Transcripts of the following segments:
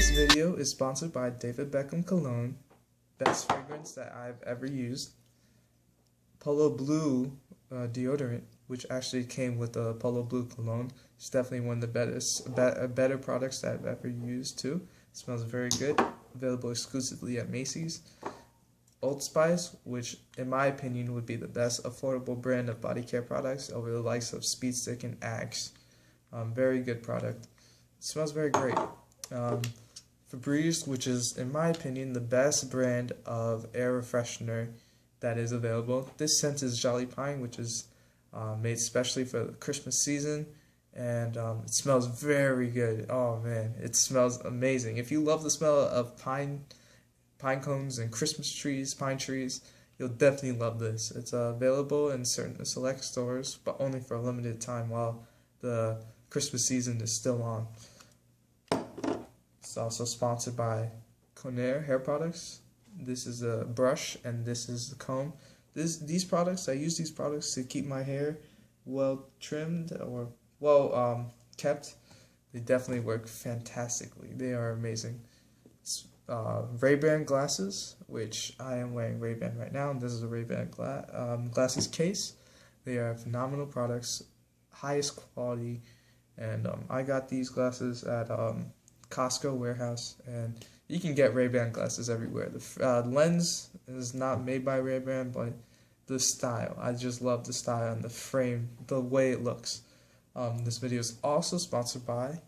This video is sponsored by David Beckham Cologne, best fragrance that I've ever used. Polo Blue deodorant, which actually came with the Polo Blue cologne. It's definitely one of the better products that I've ever used too. It smells very good. Available exclusively at Macy's. Old Spice, which in my opinion would be the best affordable brand of body care products over the likes of Speed Stick and Axe. Very good product. It smells very great. Febreze, which is in my opinion the best brand of air freshener that is available. This scent is Jolly Pine, which is made specially for the Christmas season, and it smells very good. Oh man, it smells amazing. If you love the smell of pine cones and Christmas trees, pine trees, you'll definitely love this. It's available in certain select stores, but only for a limited time while the Christmas season is still on. It's also sponsored by Conair Hair Products. This is a brush and this is the comb. These products, I use these products to keep my hair well trimmed or well kept. They definitely work fantastically. They are amazing. Ray-Ban glasses, which I am wearing Ray-Ban right now, and this is a Ray-Ban glasses case. They are phenomenal products, highest quality, and I got these glasses at Costco warehouse, and you can get Ray-Ban glasses everywhere. The lens is not made by Ray-Ban, but the style, I just love the style and the frame, the way it looks. This video is also sponsored by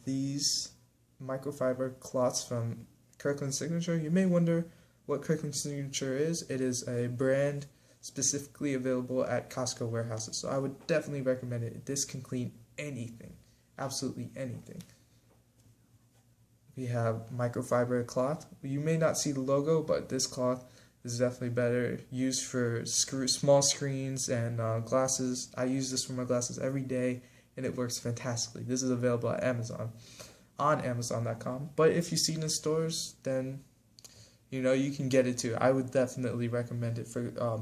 these microfiber cloths from Kirkland Signature. You may wonder what Kirkland Signature is. It is a brand specifically available at Costco warehouses, so I would definitely recommend it. This can clean anything, absolutely anything. We have microfiber cloth. You may not see the logo, but this cloth is definitely better used for small screens and glasses. I use this for my glasses every day, and it works fantastically. This is available at Amazon, on Amazon.com. But if you see it in stores, then you can get it too. I would definitely recommend it for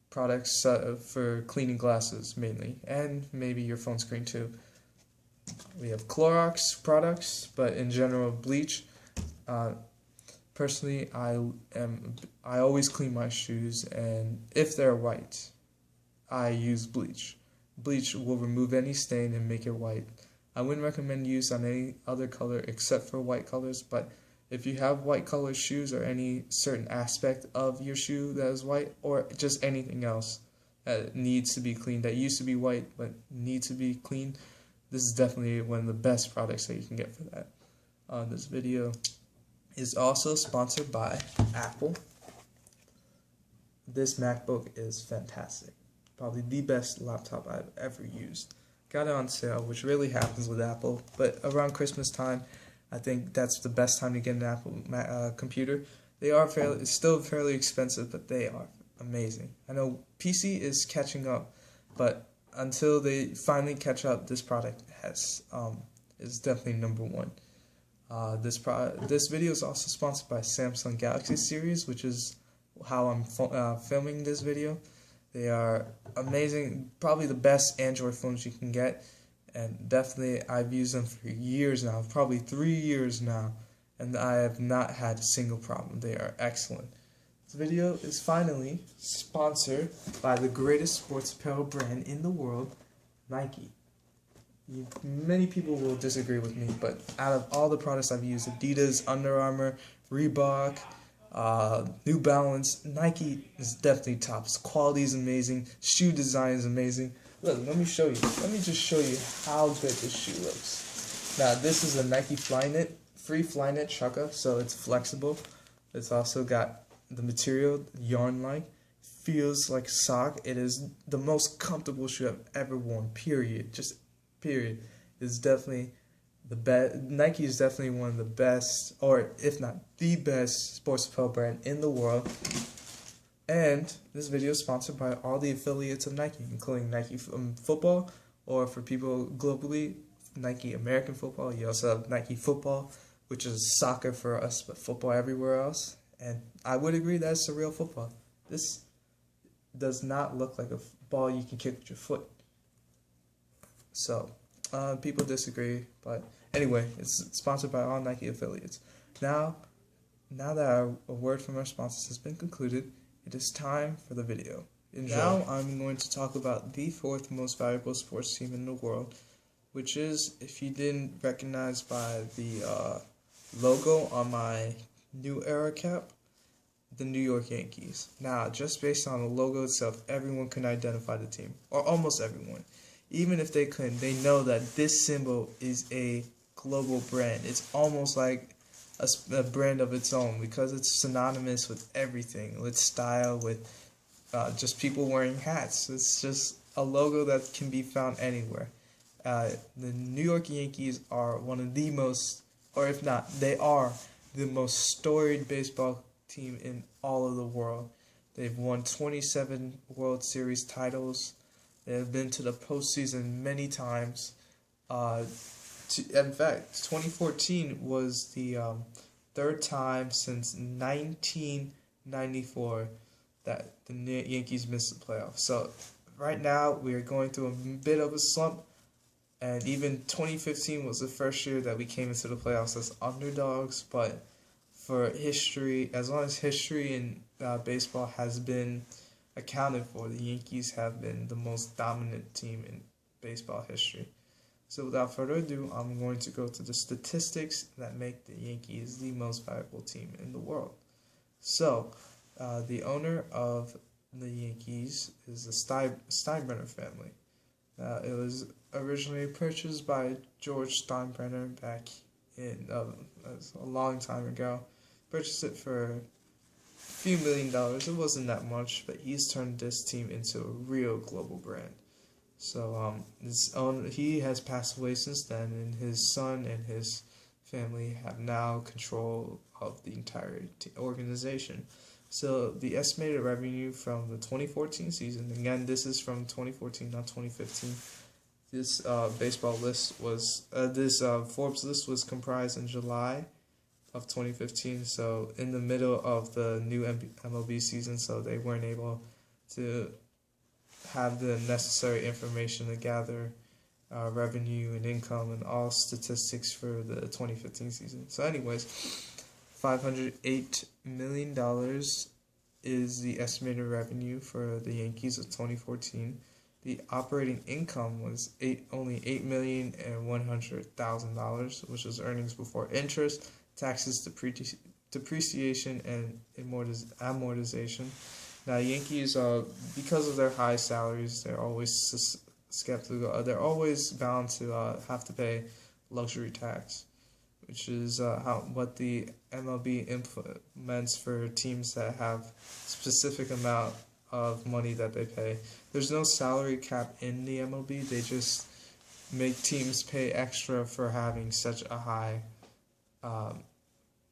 products for cleaning glasses mainly, and maybe your phone screen too. We have Clorox products, but in general bleach. Personally, I always clean my shoes, and if they're white, I use bleach. Bleach will remove any stain and make it white. I wouldn't recommend use on any other color except for white colors, but if you have white colored shoes or any certain aspect of your shoe that is white, or just anything else that needs to be cleaned, that used to be white but needs to be cleaned, this is definitely one of the best products that you can get for that. This video is also sponsored by Apple. This MacBook is fantastic. Probably the best laptop I've ever used. Got it on sale, which really happens with Apple, but around Christmas time, I think that's the best time to get an Apple computer. They are still fairly expensive, but they are amazing. I know PC is catching up, but until they finally catch up, this product is definitely number one. This video is also sponsored by Samsung Galaxy series, which is how I'm filming this video. They are amazing, probably the best Android phones you can get, and definitely I've used them for years now, probably 3 years now, and I have not had a single problem. They are excellent. This video is finally sponsored by the greatest sports apparel brand in the world, Nike. Many people will disagree with me, but out of all the products I've used, Adidas, Under Armour, Reebok, New Balance, Nike is definitely tops. Quality is amazing. Shoe design is amazing. Look, let me show you. Let me just show you how good this shoe looks. Now, this is a Nike Flyknit, free Flyknit chukka, so it's flexible. It's also got the material, yarn-like. Feels like a sock. It is the most comfortable shoe I've ever worn, period. Just period. It's definitely the best. Nike is definitely one of the best, or if not the best, sports apparel brand in the world. And this video is sponsored by all the affiliates of Nike, including Nike football, or for people globally, Nike American football. You also have Nike football, which is soccer for us, but football everywhere else. And I would agree that it's a real football. This does not look like a ball you can kick with your foot. So, People disagree, but anyway, it's sponsored by all Nike affiliates. Now that a word from our sponsors has been concluded, it is time for the video. Enjoy. Now I'm going to talk about the fourth most valuable sports team in the world, which is, if you didn't recognize by the logo on my New Era cap, the New York Yankees. Now, just based on the logo itself, everyone can identify the team, or almost everyone. Even if they couldn't, they know that this symbol is a global brand. It's almost like a brand of its own because it's synonymous with everything, with style, with just people wearing hats. It's just a logo that can be found anywhere. The New York Yankees are one of the most, or if not, they are the most storied baseball team in all of the world. They've won 27 World Series titles. They have been to the postseason many times. In fact, 2014 was the third time since 1994 that the Yankees missed the playoffs. So right now we are going through a bit of a slump, and even 2015 was the first year that we came into the playoffs as underdogs. But for history, as long as history in baseball has been accounted for, the Yankees have been the most dominant team in baseball history. So without further ado, I'm going to go to the statistics that make the Yankees the most valuable team in the world. So, the owner of the Yankees is the Steinbrenner family. It was originally purchased by George Steinbrenner back in a long time ago. Purchased it for a few $1 million. It wasn't that much, but he's turned this team into a real global brand. So he has passed away since then, and his son and his family have now control of the entire organization. So the estimated revenue from the 2014 season, again, this is from 2014, not 2015. This Forbes list was comprised in July of 2015, so in the middle of the new MLB season, so they weren't able to have the necessary information to gather revenue and income and all statistics for the 2015 season. So anyways, $508 million is the estimated revenue for the Yankees of 2014. The operating income was only $8,100,000, which is earnings before interest, taxes, depreciation, and amortization. Now, Yankees, because of their high salaries, they're always skeptical. They're always bound to have to pay luxury tax, which is what the MLB implements for teams that have specific amount of money that they pay. There's no salary cap in the MLB. They just make teams pay extra for having such a high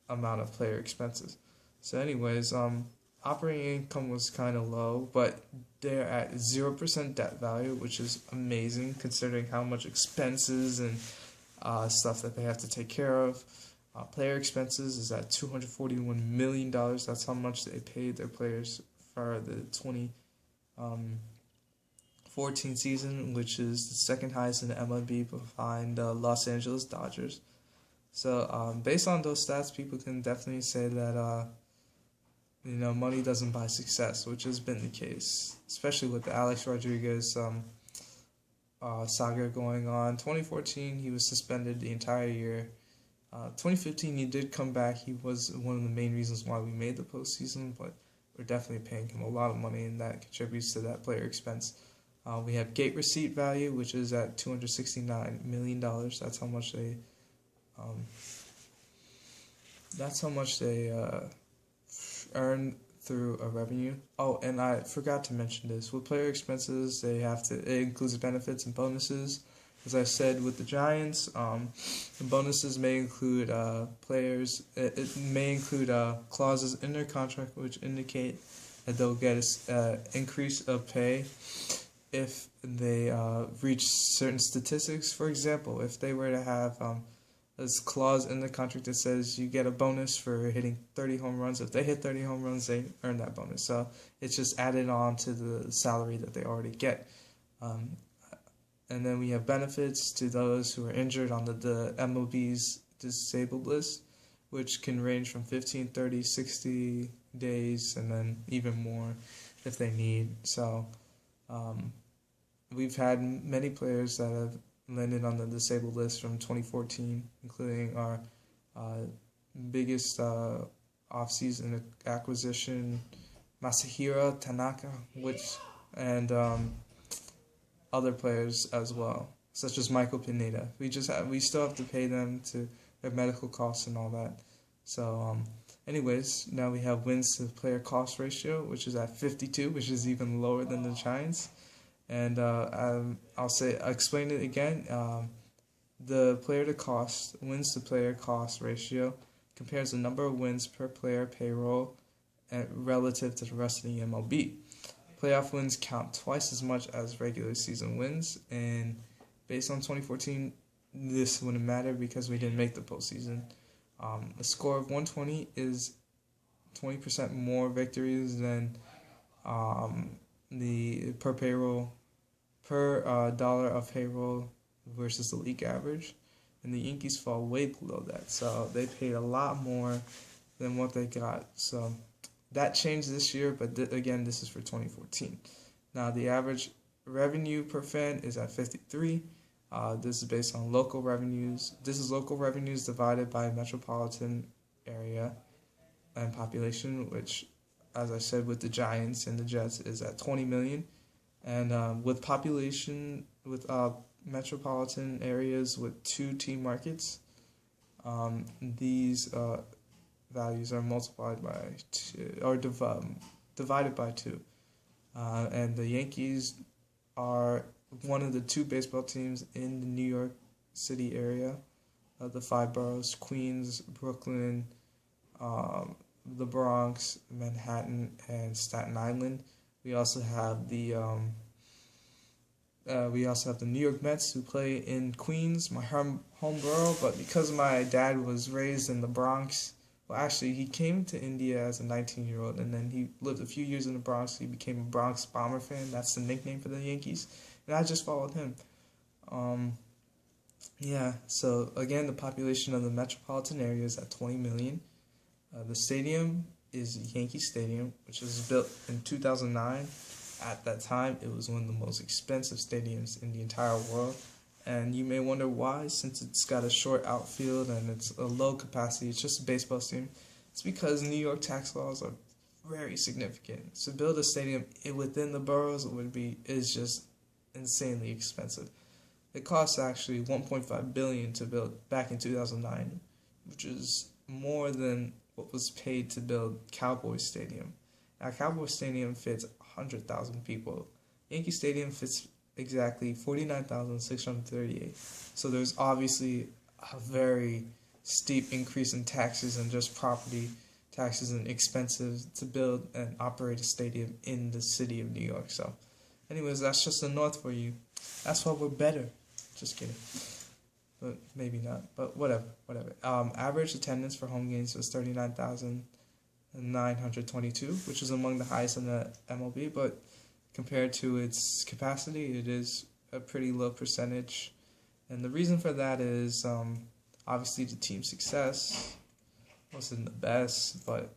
amount of player expenses. So anyways, operating income was kind of low, but they're at 0% debt value, which is amazing considering how much expenses and stuff that they have to take care of. Player expenses is at $241 million. That's how much they paid their players for the 2014 season, which is the second highest in the MLB behind the Los Angeles Dodgers. So based on those stats, people can definitely say that money doesn't buy success, which has been the case, especially with the Alex Rodriguez saga going on. 2014, he was suspended the entire year. 2015, he did come back. He was one of the main reasons why we made the postseason, but we're definitely paying him a lot of money, and that contributes to that player expense. We have gate receipt value, which is at $269 million. That's how much they earn through a revenue. Oh, and I forgot to mention this. With player expenses, it includes benefits and bonuses. As I said with the Giants, the bonuses may include it may include clauses in their contract which indicate that they'll get an increase of pay if they reach certain statistics. For example, if they were to have this clause in the contract that says you get a bonus for hitting 30 home runs. If they hit 30 home runs, they earn that bonus. So it's just added on to the salary that they already get. And then we have benefits to those who are injured on the MLB's disabled list, which can range from 15, 30, 60 days, and then even more if they need. So we've had many players that have landed on the disabled list from 2014, including our biggest offseason acquisition, Masahiro Tanaka, and other players as well, such as Michael Pineda. We still have to pay them to their medical costs and all that. So, anyways, now we have wins to player cost ratio, which is at 52, which is even lower than the Giants. And I'll explain it again. The wins to player cost ratio compares the number of wins per player payroll relative to the rest of the MLB. Playoff wins count twice as much as regular season wins, and based on 2014, this wouldn't matter because we didn't make the postseason. A score of 120 is 20% more victories than the per dollar of payroll versus the league average, and the Yankees fall way below that. So they paid a lot more than what they got. So that changed this year, but again, this is for 2014. Now, the average revenue per fan is at 53. This is based on local revenues. This is local revenues divided by metropolitan area and population, which, as I said, with the Giants and the Jets, is at 20 million. And with population, with metropolitan areas with 2 team markets, these values are multiplied by 2 or divided by 2. And the Yankees are one of the 2 baseball teams in the New York City area, the 5 boroughs: Queens, Brooklyn, the Bronx, Manhattan, and Staten Island. We also have the New York Mets, who play in Queens, my home borough. But because my dad was raised in the Bronx, well, actually, he came to India as a 19-year-old, and then he lived a few years in the Bronx. He became a Bronx Bomber fan. That's the nickname for the Yankees, and I just followed him. So again, the population of the metropolitan area is at 20 million. The stadium is Yankee Stadium, which was built in 2009. At that time, it was one of the most expensive stadiums in the entire world. And you may wonder why, since it's got a short outfield and it's a low capacity, it's just a baseball stadium. It's because New York tax laws are very significant. To build a stadium within the boroughs is just insanely expensive. It cost actually $1.5 billion to build back in 2009, which is more than what was paid to build Cowboys Stadium. Now, Cowboys Stadium fits 100,000 people. Yankee Stadium fits exactly 49,638. So there's obviously a very steep increase in taxes and just property taxes and expenses to build and operate a stadium in the city of New York. So anyways, that's just the North for you. That's why we're better. Just kidding. But maybe not. But whatever. Average attendance for home games was 39,922, which is among the highest in the MLB, but compared to its capacity, it is a pretty low percentage. And the reason for that is obviously the team's success wasn't the best, but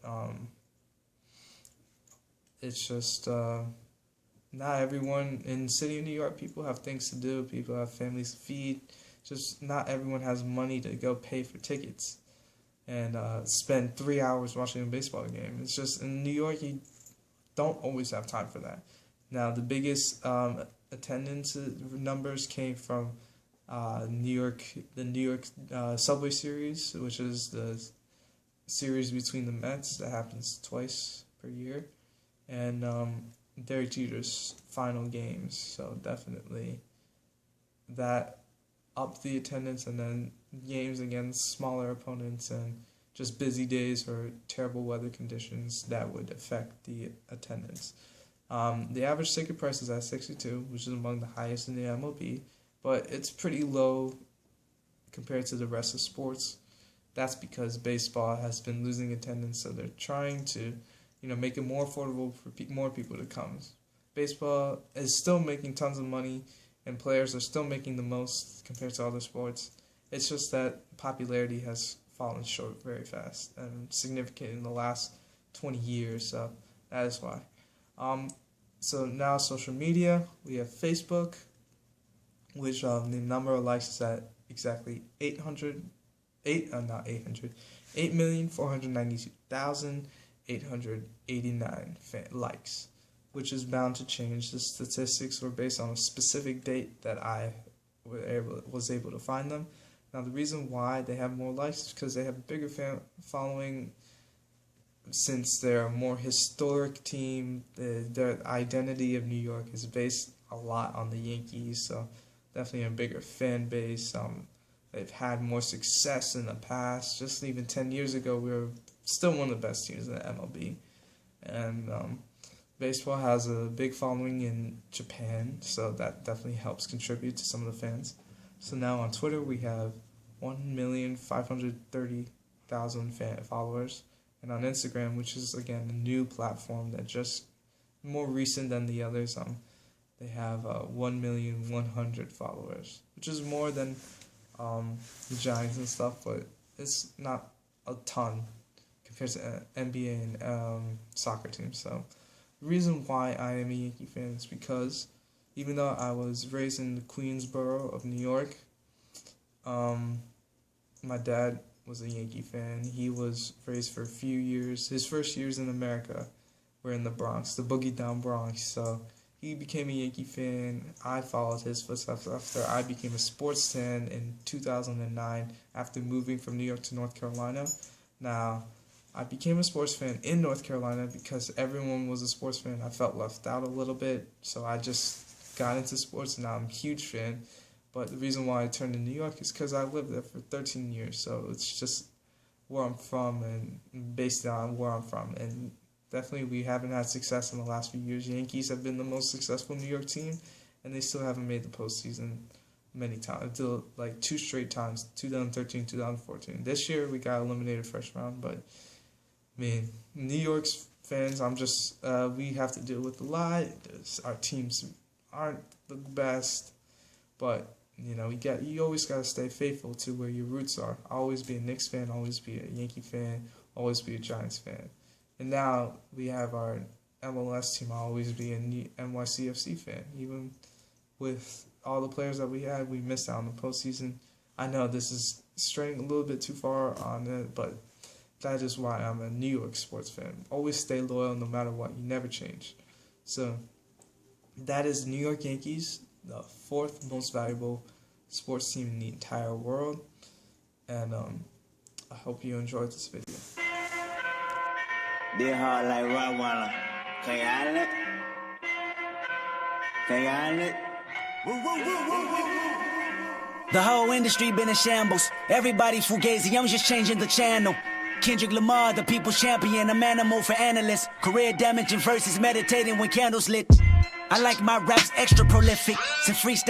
it's just not everyone in the city of New York, people have things to do, people have families to feed. Just not everyone has money to go pay for tickets and spend 3 hours watching a baseball game. It's just, in New York, you don't always have time for that. Now, the biggest attendance numbers came from the New York Subway Series, which is the series between the Mets that happens twice per year, and Derek Jeter's final games. So definitely that upped the attendance, and then games against smaller opponents and just busy days or terrible weather conditions that would affect the attendance. The average ticket price is at $62, which is among the highest in the MLB, but it's pretty low compared to the rest of sports. That's because baseball has been losing attendance, so they're trying to, make it more affordable for more people to come. Baseball is still making tons of money, and players are still making the most compared to other sports. It's just that popularity has fallen short very fast and significant in the last 20 years, so that is why. So now social media, we have Facebook, which the number of likes is at exactly 8,492,889 likes, which is bound to change. The statistics were based on a specific date that I was able to find them. Now, the reason why they have more likes is because they have a bigger fan following, since they're a more historic team. Their identity of New York is based a lot on the Yankees, so definitely a bigger fan base. They've had more success in the past. Just even 10 years ago, we were still one of the best teams in the MLB. And baseball has a big following in Japan, so that definitely helps contribute to some of the fans. So now on Twitter, we have 1,530,000 followers. And on Instagram, which is, again, a new platform that just more recent than the others, they have 1,100,000 followers, which is more than the Giants and stuff, but it's not a ton compared to NBA and soccer teams. So the reason why I am a Yankee fan is because even though I was raised in the Queensboro of New York, my dad was a Yankee fan. He was raised for a few years. His first years in America were in the Bronx, the boogie down Bronx. So he became a Yankee fan. I followed his footsteps after I became a sports fan in 2009 after moving from New York to North Carolina. Now, I became a sports fan in North Carolina because everyone was a sports fan. I felt left out a little bit, so I just got into sports, and now I'm a huge fan. But the reason why I turned to New York is because I lived there for 13 years, so it's just where I'm from and based on where I'm from. And definitely we haven't had success in the last few years. Yankees have been the most successful New York team, and they still haven't made the postseason many times, until like 2 straight times, 2013, 2014. This year we got eliminated first round, but I mean, New York's fans, we have to deal with a lot. Our teams aren't the best, but you always got to stay faithful to where your roots are. Always be a Knicks fan, always be a Yankee fan, always be a Giants fan. And now we have our MLS team, I'll always be a NYCFC fan. Even with all the players that we had, we missed out on the postseason. I know this is straying a little bit too far on it, but that is why I'm a New York sports fan. Always stay loyal no matter what. You never change. So that is New York Yankees, the 4th most valuable sports team in the entire world. And I hope you enjoyed this video. They hard like Rottweiler. Can you handle it? Can you handle it? The whole industry been in shambles. Everybody fugazi, I'm just changing the channel. Kendrick Lamar, the people's champion, I'm animal for analysts. Career damaging versus meditating when candles lit. I like my raps extra prolific. Since freestyle